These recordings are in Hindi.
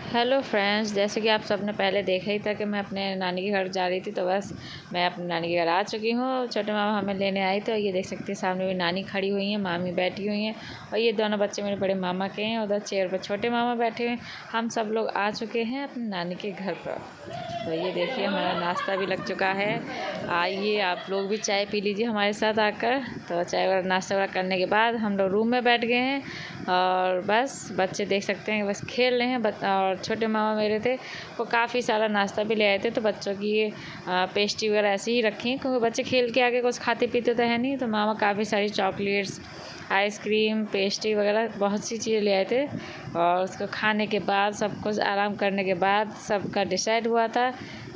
हेलो फ्रेंड्स, जैसे कि आप सबने पहले देखा ही था कि मैं अपने नानी के घर जा रही थी। तो बस मैं अपने नानी के घर आ चुकी हूँ। छोटे मामा हमें लेने आई, तो ये देख सकते हैं सामने भी नानी खड़ी हुई हैं, मामी बैठी हुई हैं और ये दोनों बच्चे मेरे बड़े मामा के हैं। उधर चेयर पर छोटे मामा बैठे हुए हैं। हम सब लोग आ चुके हैं अपने नानी के घर पर। तो ये देखिए हमारा नाश्ता भी लग चुका है। आइए आप लोग भी चाय पी लीजिए हमारे साथ आकर। तो चाय वाला नाश्ता वाला करने के बाद हम लोग रूम में बैठ गए हैं और बस बच्चे देख सकते हैं बस खेल रहे हैं। और छोटे मामा मेरे थे वो काफ़ी सारा नाश्ता भी ले आए थे। तो बच्चों की ये पेस्ट्री वगैरह ऐसे ही रखी हैं, क्योंकि बच्चे खेल के आके कुछ खाते पीते तो है नहीं। तो मामा काफ़ी सारी चॉकलेट्स, आइसक्रीम, पेस्ट्री वगैरह बहुत सी चीज़ें ले आए थे। और उसको खाने के बाद सब कुछ आराम करने के बाद सबका डिसाइड हुआ था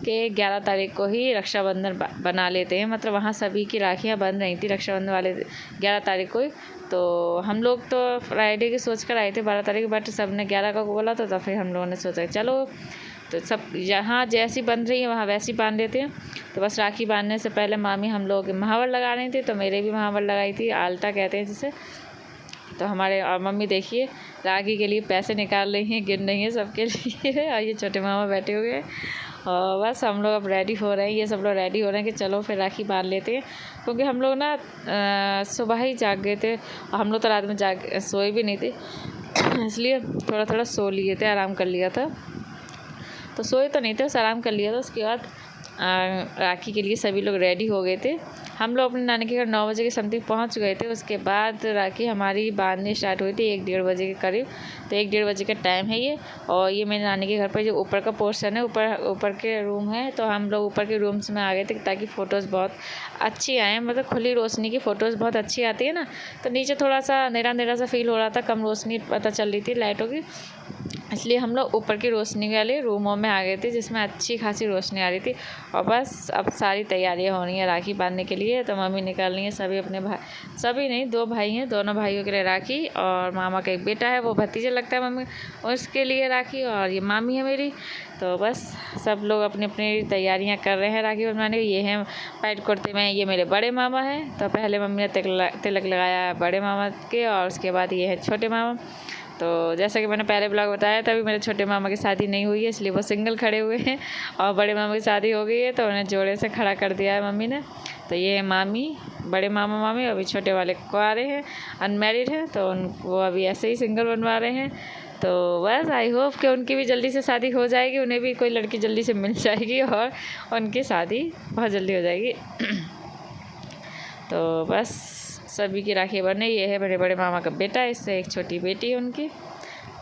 कि 11 तारीख को ही रक्षाबंधन बना लेते हैं। मतलब वहाँ सभी की राखियाँ बन रही थी रक्षाबंधन वाले 11 तारीख को ही। तो हम लोग तो फ्राइडे की सोच कर आए थे 12 तारीख, बट सब ने 11 का बोला तो फिर हम लोगों ने सोचा चलो तो सब यहाँ जैसी बन रही है वहाँ वैसी बांध लेते हैं। तो बस राखी बांधने से पहले मामी हम लोग महावर लगा रही थी, तो मेरे भी महावर लगाई थी, आल्टा कहते हैं जिसे। तो हमारे और मम्मी देखिए राखी के लिए पैसे निकाल रही हैं, गिन रही हैं सबके लिए। और ये छोटे मामा बैठे हुए हैं और बस हम लोग अब रेडी हो रहे हैं। ये सब लोग रेडी हो रहे हैं कि चलो फिर राखी बांध लेते हैं, क्योंकि हम लोग ना सुबह ही जाग गए थे और हम लोग तो रात में सोए भी नहीं थे। इसलिए थोड़ा थोड़ा सो लिए थे, आराम कर लिया था। तो सोए तो नहीं थे, बस आराम कर लिया था। उसके बाद राखी के लिए सभी लोग रेडी हो गए थे। हम लोग अपने नानी के घर 9 बजे के समथिंग पहुंच गए थे। उसके बाद राखी हमारी बांधनी स्टार्ट हुई थी 1-1:30 बजे के करीब। तो 1-1:30 बजे का टाइम है ये। और ये मेरे नानी के घर पर जो ऊपर का पोर्शन है, ऊपर के रूम है, तो हम लोग ऊपर के रूम्स में आ गए थे ताकि फ़ोटोज़ बहुत अच्छी आएँ। मतलब खुली रोशनी की फ़ोटोज़ बहुत अच्छी आती है ना। तो नीचे थोड़ा सा अंधेरा अंधेरा सा फील हो रहा था, कम रोशनी पता चल रही थी लाइटों की, इसलिए हम लोग ऊपर की रोशनी वाले रूमों में आ गए थे जिसमें अच्छी खासी रोशनी आ रही थी। और बस अब सारी तैयारियां हो रही हैं राखी बांधने के लिए। तो मम्मी निकाल रही है सभी अपने भाई, सभी नहीं 2 भाई हैं, दोनों भाइयों के लिए राखी। और मामा का एक बेटा है, वो भतीजा लगता है मम्मी, उसके लिए राखी। और ये मामी है मेरी। तो बस सब लोग अपनी अपनी तैयारियाँ कर रहे हैं राखी बनवाने की। ये हैं वाइट कुर्ते में, ये मेरे बड़े मामा हैं। तो पहले मम्मी ने तिलक लगाया बड़े मामा के, और उसके बाद ये है छोटे मामा। तो जैसा कि मैंने पहले ब्लॉग बताया था, अभी मेरे छोटे मामा की शादी नहीं हुई है, इसलिए वो सिंगल खड़े हुए हैं। और बड़े मामा की शादी हो गई है, तो उन्हें जोड़े से खड़ा कर दिया है मम्मी ने। तो ये है मामी, बड़े मामा मामी। अभी छोटे वाले कुंवारे हैं, अनमैरिड हैं, तो वो अभी ऐसे ही सिंगल बनवा रहे हैं। तो बस आई होप कि उनकी भी जल्दी से शादी हो जाएगी, उन्हें भी कोई लड़की जल्दी से मिल जाएगी और उनकी शादी बहुत जल्दी हो जाएगी। तो बस सभी की राखी बने। ये है मेरे बड़े मामा का बेटा, इससे एक छोटी बेटी है उनकी।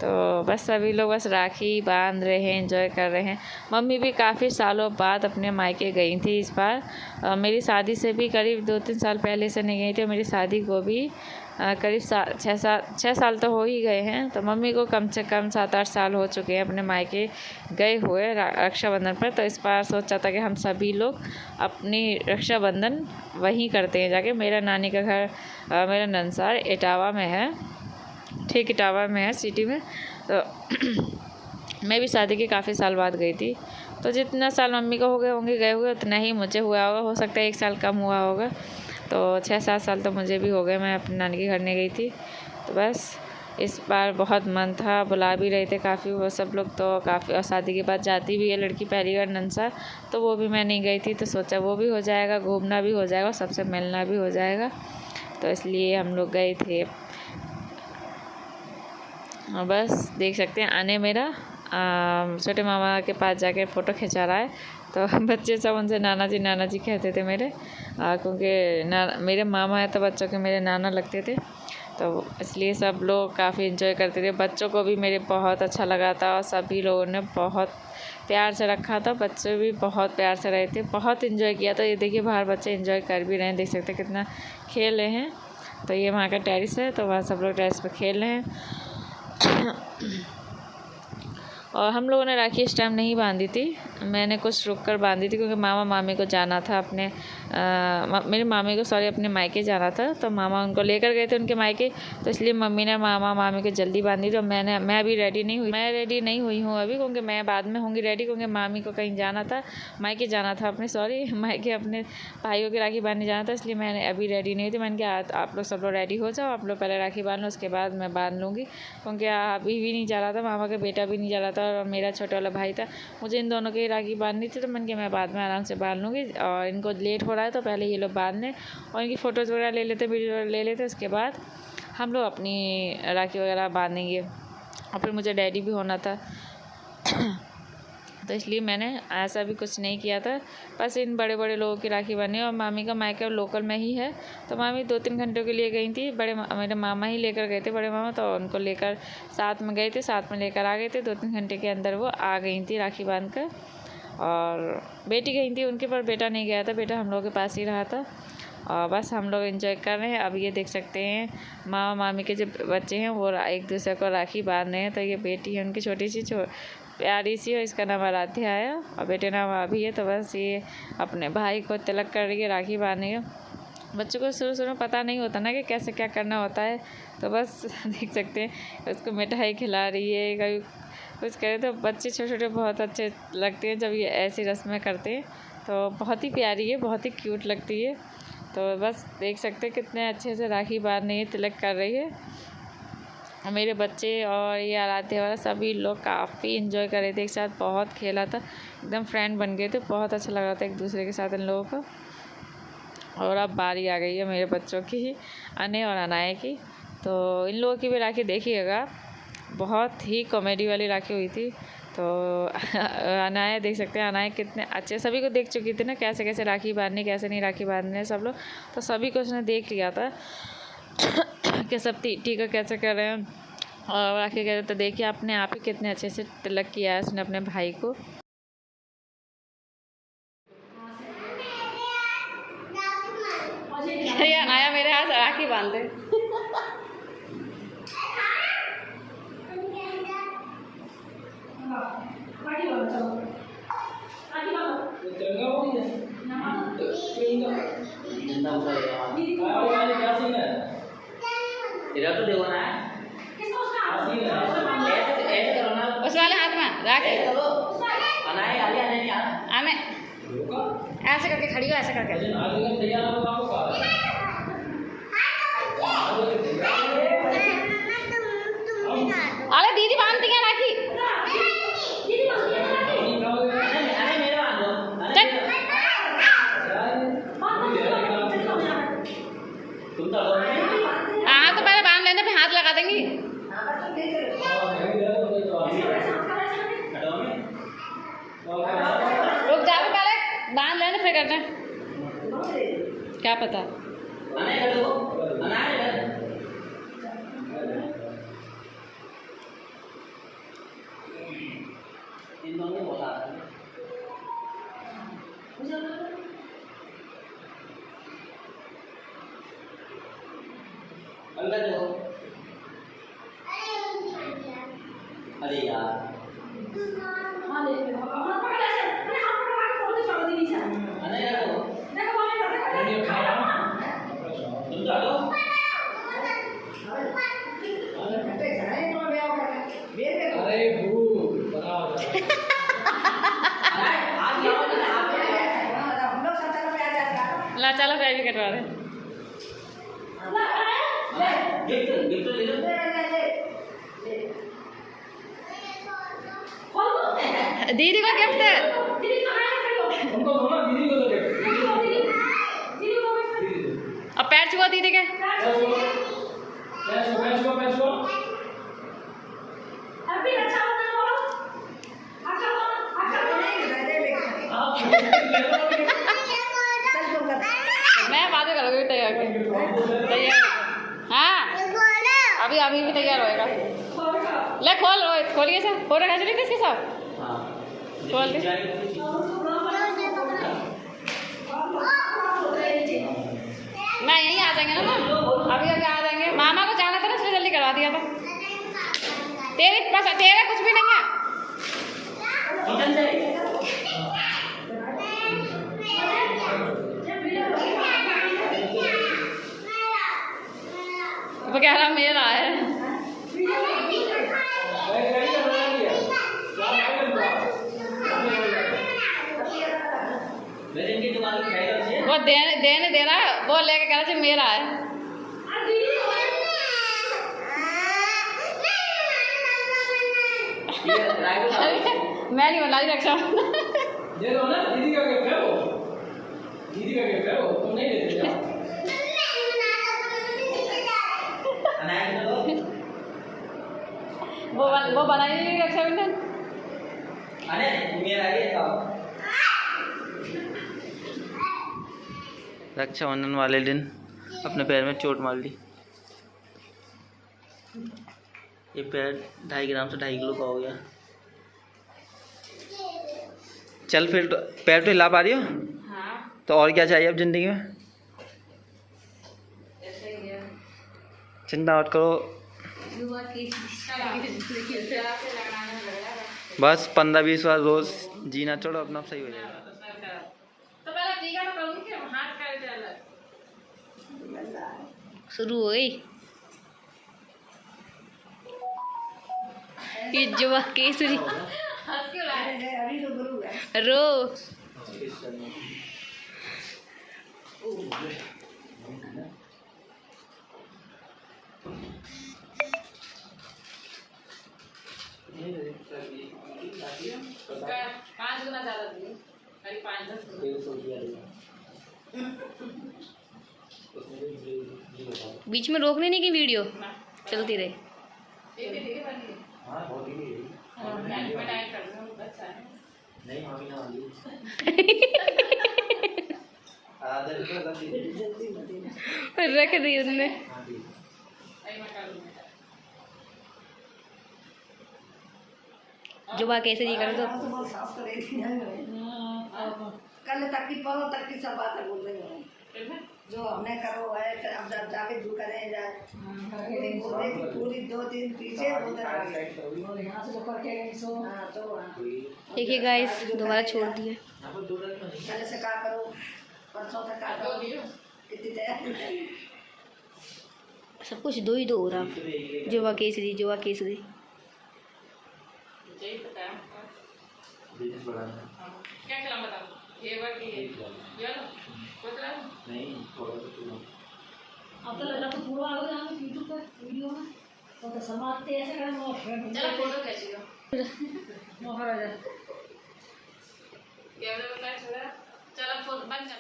तो बस सभी लोग बस राखी बांध रहे हैं, एंजॉय कर रहे हैं। मम्मी भी काफ़ी सालों बाद अपने मायके गई थी इस बार। मेरी शादी से भी करीब 2-3 साल पहले से नहीं गई थी। मेरी शादी को भी करीब 6 साल तो हो ही गए हैं। तो मम्मी को कम से कम 7-8 साल हो चुके हैं अपने मायके गए हुए रक्षाबंधन पर। तो इस बार सोचा था कि हम सभी लोग अपनी रक्षाबंधन वहीं करते हैं जाके। मेरा नानी का घर मेरा नंसार इटावा में है, ठीक इटावा में है सिटी में। तो मैं भी शादी के काफ़ी साल बाद गई थी। तो जितना साल मम्मी को हो गए होंगे गए हुए, उतना ही मुझे हुआ होगा। हो सकता है 1 साल कम हुआ होगा। तो 6-7 साल तो मुझे भी हो गए, मैं अपनी नानी के घर नहीं गई थी। तो बस इस बार बहुत मन था, बुला भी रहे थे काफ़ी वो सब लोग, तो काफ़ी। और शादी के बाद जाती भी है लड़की पहली बार नंसा, तो वो भी मैं नहीं गई थी। तो सोचा वो भी हो जाएगा, घूमना भी हो जाएगा और सबसे मिलना भी हो जाएगा। तो इसलिए हम लोग गए थे। और बस देख सकते हैं आने मेरा छोटे मामा के पास जाके फ़ोटो खिंचा रहा है। तो बच्चे सब उनसे नाना जी कहते थे मेरे, क्योंकि मेरे मामा है तो बच्चों के मेरे नाना लगते थे। तो इसलिए सब लोग काफ़ी इन्जॉय करते थे। बच्चों को भी मेरे बहुत अच्छा लगा था और सभी लोगों ने बहुत प्यार से रखा था। बच्चे भी बहुत प्यार से रहे थे, बहुत इन्जॉय किया था। ये देखिए बाहर बच्चे इन्जॉय कर भी रहे हैं, देख सकते हैं कितना खेल रहे हैं। तो ये वहाँ का टेरिस है, तो वहाँ सब लोग टेरिस पर खेल रहे हैं। और हम लोगों ने राखी इस टाइम नहीं बांधी थी, मैंने कुछ रुक कर बांधी थी क्योंकि मामा मामी को जाना था अपने मेरे मामी को अपने मायके जाना था, तो मामा उनको लेकर गए थे उनके मायके, तो इसलिए मम्मी ने मामा मामी को जल्दी बांधी। तो मैं अभी रेडी नहीं हुई हूँ अभी, क्योंकि मैं बाद में होंगी रेडी, क्योंकि मामी को कहीं जाना था, मायके जाना था अपने मायके अपने भाइयों की राखी बांधने जाना था, इसलिए मैंने अभी रेडी नहीं हुई थी। मैंने कहा आप लोग सब लोग रेडी हो जाओ, आप लोग पहले राखी बांध लो, उसके बाद मैं बांध लूँगी, क्योंकि अभी भी नहीं जा रहा था, मामा का बेटा भी नहीं जा रहा था और मेरा छोटा वाला भाई था, मुझे इन दोनों की राखी बांधनी थी। तो मैंने कहा मैं बाद में आराम से बांध लूँगी, और इनको लेट हो रहा है तो पहले ये लोग बांध लें और इनकी फ़ोटोज़ वगैरह ले लेते, वीडियो वगैरह ले लेते, उसके बाद हम लोग अपनी राखी वगैरह बांधेंगे। और फिर मुझे रेडी भी होना था तो इसलिए मैंने ऐसा भी कुछ नहीं किया था, बस इन बड़े बड़े लोगों की राखी बनी। और मामी का मायका लोकल में ही है, तो मामी 2-3 घंटों के लिए गई थी, मेरे मामा ही लेकर गए थे, बड़े मामा, तो उनको लेकर साथ में गए थे, साथ में लेकर आ गए थे। 2-3 घंटे के अंदर वो आ गई थी राखी बांध कर। और बेटी गई थी उनके, पर बेटा नहीं गया था, बेटा हम लोगों के पास ही रहा था। और बस हम लोग एंजॉय कर रहे हैं। अब ये देख सकते हैं मामा मामी के जो बच्चे हैं वो एक दूसरे को राखी बांध रहे हैं। तो ये बेटी है उनकी छोटी सी प्यारी सी, और इसका नाम आराध्या है और बेटे नाम अभी है। तो बस ये अपने भाई को तिलक कर रही है, राखी बांध रही है। बच्चों को शुरू में पता नहीं होता ना कि कैसे क्या करना होता है, तो बस देख सकते हैं उसको मिठाई खिला रही है, कभी कुछ करे। तो बच्चे छोटे छोटे बहुत अच्छे लगते हैं जब ये ऐसी रस्में करते हैं, तो बहुत ही प्यारी है, बहुत ही क्यूट लगती है। तो बस देख सकते हैं कितने अच्छे से राखी बांध रही है, तिलक कर रही है। मेरे बच्चे और ये आराध्या वाला सभी लोग काफ़ी इन्जॉय कर रहे थे एक साथ, बहुत खेला था, एकदम फ्रेंड बन गए थे, बहुत अच्छा लग रहा था एक दूसरे के साथ इन लोगों को। और अब बारी आ गई है मेरे बच्चों की, अने और अनाया की। तो इन लोगों की भी राखी देखिएगा, बहुत ही कॉमेडी वाली राखी हुई थी। तो अनाया देख सकते हैं, अनाया कितने अच्छे, सभी को देख चुकी थी ना कैसे कैसे राखी बांधनी, कैसे नहीं राखी बांधने सब लोग, तो सभी को उसने देख लिया था कि सब टीका कैसे कर रहे हैं और राखी कर रहे हैं। तो देखिए अपने आप ही कितने अच्छे से तिलक किया है उसने अपने भाई को। अनाया मेरे हाथ राखी बांध दे। तेरा तो देखो ना, उस वाले हाथ में राखी आने ऐसे करके खड़ी हो, ऐसे करके। अरे दीदी बांधती है राखी, हाँ तो पहले बांध लेने, फिर हाथ लगा देंगी। रुक जाओ, पहले बांध लेने फिर करना, क्या पता। अरे यार ला चलो भी कटवा दे। दीदी का गिफ्ट है, अब पैर छुआ दीदी के। मैं बातें करोगे तैयार। हाँ अभी भी तैयार होएगा। ले खोल, खोलिए सर, फोटो खींच ली किसके साथ, खोल दे। मैं यहीं आ जाएंगे ना, अभी आ जाएंगे। मामा को जाना था ना इसलिए जल्दी करवा दिया था। तेरे कुछ भी नहीं है। देने दे रहा है, वो लेके कह रहा मेरा है। मैं नहीं बना रही रक्षाबंधन। दे दो ना, दीदी का गिफ्ट है वो, दीदी का गिफ्ट है वो, तुम नहीं देते जाओ। वो बनाई नहीं रक्षाबंधन। अरे मेरा ये था। रक्षाबंधन वाले दिन अपने पैर में चोट मार ली। ये पैर 2.5 ग्राम से 2.5 किलो का हो गया। चल फिर तो, पैर तो हिला पा रही हो? हाँ। तो और क्या चाहिए अब जिंदगी में? ऐसे ही है। चिंता मत करो, बस 15-20 बार रोज जीना छोड़ो, अपना सही हो जाएगा। तो पहले टीका तो करूँगी कि हाथ कर चला शुरू हो गई ये जुआ केसरी हंस क्यों रहा है? रो उसका 5 गुना ज़्यादा दिए, करीब 5-10 बीच में रोकने नहीं की वीडियो चलती रहे। धीरे बनी मैं टाइम कर दूँ बस है। नहीं मामी ना रख दी उसने। मैं कर दूँगी। जुआ केसरी कर दो। कल तक की पलो तक की सब बातें बोल रही हूँ जो हमने करो है, अब जब जाके जो करें जाए पूरी 2-3 पीछे देखिए गाइस दोबारा छोड़ दिए। पहले से क्या करो, परसों तक क्या करो, कितनी तैयारी सब कुछ दो ही दो हो रहा। जुआ केसरी जुआ केसरी। यही तो टाइम क्या चला बताओ ये बार की ये लो कुछ नहीं अब तो लगा तो पूरा आ गया यूट्यूब पर वीडियो में तो समाप्त ऐसे कर लो चलो फोटो खींचियो मोहर आ जाए कैमरा में क्या चल रहा है? चलो फोन बंद कर।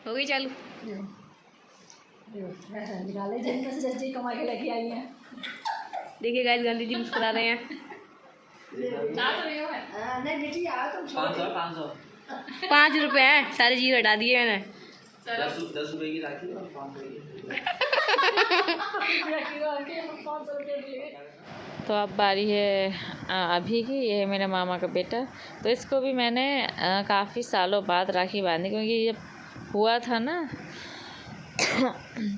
हो गई चालू। निकाले जल्दी से जल्दी कमा के लेके आई हैं। देखिए गाइस गांधी जी मुस्कुरा रहे हैं। चाह तो रही हो है? नहीं बेटी आ तुम 500 5 रुपए है, सारे जीरो हटा दिए मैंने। चलो 10 रुपए की राखी और 500 की। तो अब बारी है अभी की। ये है मेरे मामा का बेटा। तो इसको भी मैंने काफ़ी सालों बाद राखी बांधी, क्योंकि जब हुआ था ना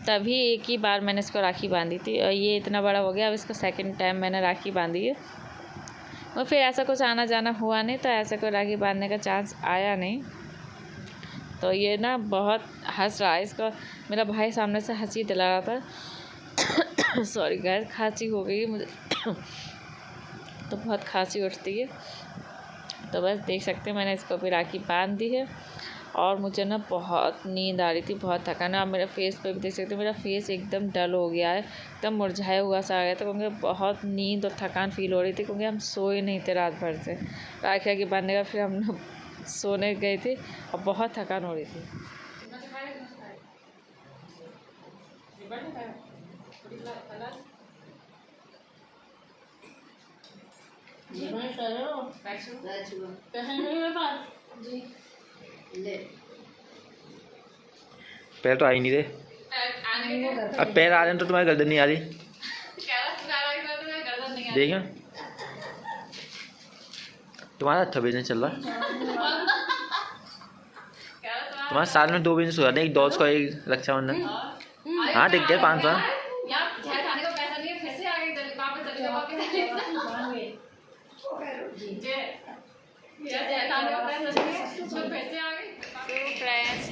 तभी एक ही बार मैंने इसको राखी बांधी थी और ये इतना बड़ा हो गया। अब इसको सेकंड टाइम मैंने राखी बांधी है और फिर ऐसा कुछ आना जाना हुआ नहीं, तो ऐसा कोई राखी बांधने का चांस आया नहीं। तो ये ना बहुत हंस रहा है, इसको मेरा भाई सामने से हंसी दिला रहा था। सॉरी गाइस खांसी हो गई मुझे तो बहुत खांसी उठती है। तो बस देख सकते हैं मैंने इसको भी राखी बांध दी है और मुझे ना बहुत नींद आ रही थी, बहुत थकान है। आप मेरा फेस पे भी देख सकते हैं, मेरा फेस एकदम डल हो गया है, एकदम मुरझाया हुआ सा आ गया था, क्योंकि बहुत नींद और थकान फील हो रही थी, क्योंकि हम सोए नहीं थे रात भर से। राखी के बांधने का फिर हम सोने गए थे और बहुत थकान हो रही थी। पैर तो आ ही नहीं रहे। अब पैर आ रहे हैं तो तुम्हारी गर्दन नहीं आ रही। देखिए तुम्हारा अच्छा बिजनेस चल रहा है। तुम्हारे साल में 2 बिजनेस हो जाते हैं, एक दोस्त का एक रक्षाबंधन। हाँ दिख गया 500।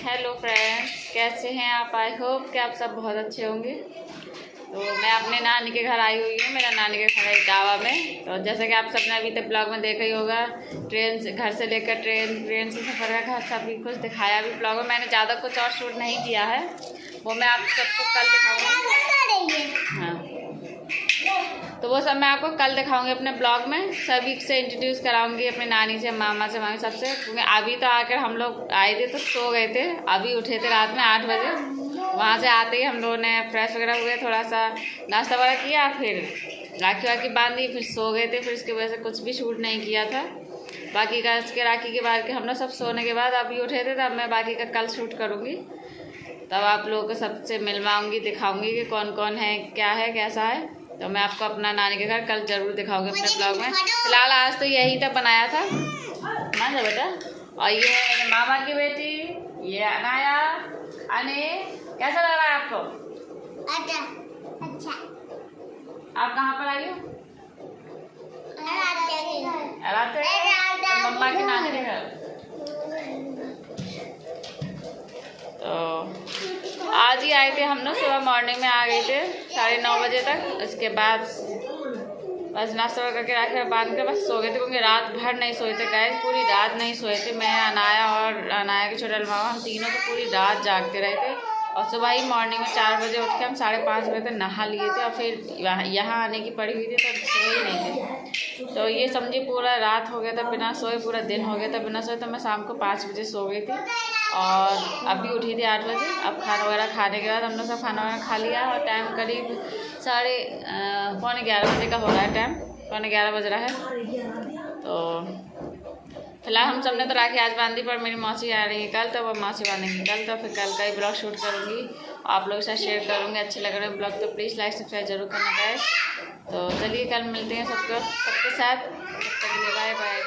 हेलो फ्रेंड्स, कैसे हैं आप? आई होप कि आप सब बहुत अच्छे होंगे। तो मैं अपने नानी के घर आई हुई हूँ। मेरा नानी के घर है इटावा में। तो जैसा कि आप सबने अभी तक ब्लॉग में देखा ही होगा, ट्रेन से, घर से लेकर ट्रेन से सफ़र का सभी कुछ दिखाया भी ब्लॉग में। मैंने ज़्यादा कुछ और शूट नहीं किया है, वो मैं आप सबको कल दिखाऊँगी। हाँ, तो वो सब मैं आपको कल दिखाऊंगी अपने ब्लॉग में। सभी से इंट्रोड्यूस कराऊंगी, अपने नानी से, मामा से, मामी सबसे। क्योंकि अभी तो आकर हम लोग आए थे तो सो गए थे, अभी उठे थे रात में 8 बजे। वहाँ से आते ही हम लोगों ने फ्रेश वगैरह हुए, थोड़ा सा नाश्ता वगैरह किया, फिर राखी वाखी बांधी, फिर सो गए थे। फिर इसकी वजह से कुछ भी शूट नहीं किया था बाकी का। इसके राखी के बाद के हम लोग सब सोने के बाद अभी उठे थे, तब मैं बाकी का कल शूट करूँगी। तब आप लोगों को सबसे मिलवाऊँगी, दिखाऊँगी कि कौन कौन है, क्या है, कैसा है। तो मैं आपको अपना नानी के घर कल जरूर दिखाऊंगी अपने ब्लॉग में। फिलहाल आज तो यही तक बनाया था ना बेटा। और ये है मेरे मामा की बेटी, ये अनाया। अने कैसा लग रहा है आपको? अच्छा। आप कहाँ पर आई हो? मम्मा की नानी के घर। तो आज ही आए थे हम लोग, सुबह मॉर्निंग में आ गए थे 9:30 बजे तक। इसके बाद बस नाश्ता वगैरह करके रखे बांध कर बस सो गए थे, क्योंकि रात भर नहीं सोए थे गाइस, पूरी रात नहीं सोए थे। मैं, अनाया और अनाया के छोटे मामा, हम तीनों तो पूरी रात जागते रहे थे। और सुबह ही मॉर्निंग में 4 बजे उठ के हम 5:30 बजे तक नहा लिए थे, और फिर यहाँ आने की पड़ी हुई थी, तो सोए ही नहीं थे। तो ये समझिए पूरा रात हो गया था बिना सोए, पूरा दिन हो गया था बिना सोए। तो मैं शाम को 5 बजे सो गई थी और अभी उठी थी 8 बजे। अब खाना वगैरह खाने के बाद हम लोग सब खाना वगैरह खा लिया, और टाइम करीब 11:30 बजे का हो रहा है। टाइम 11:15 बज रहा है। तो फिलहाल हम सब ने तो राखी आज बांधी, पर मेरी मौसी आ रही है कल, तो वो मौसी बांधेंगी कल। तो फिर कल का ही ब्लॉग शूट करूँगी, आप लोगों के साथ शेयर करूँगी। अच्छे लग रहे हैं ब्लॉग तो प्लीज़ लाइक सब्सक्राइब जरूर करना गाइस। तो चलिए कल मिलते हैं सबके साथ। तब तक के लिए बाय बाय।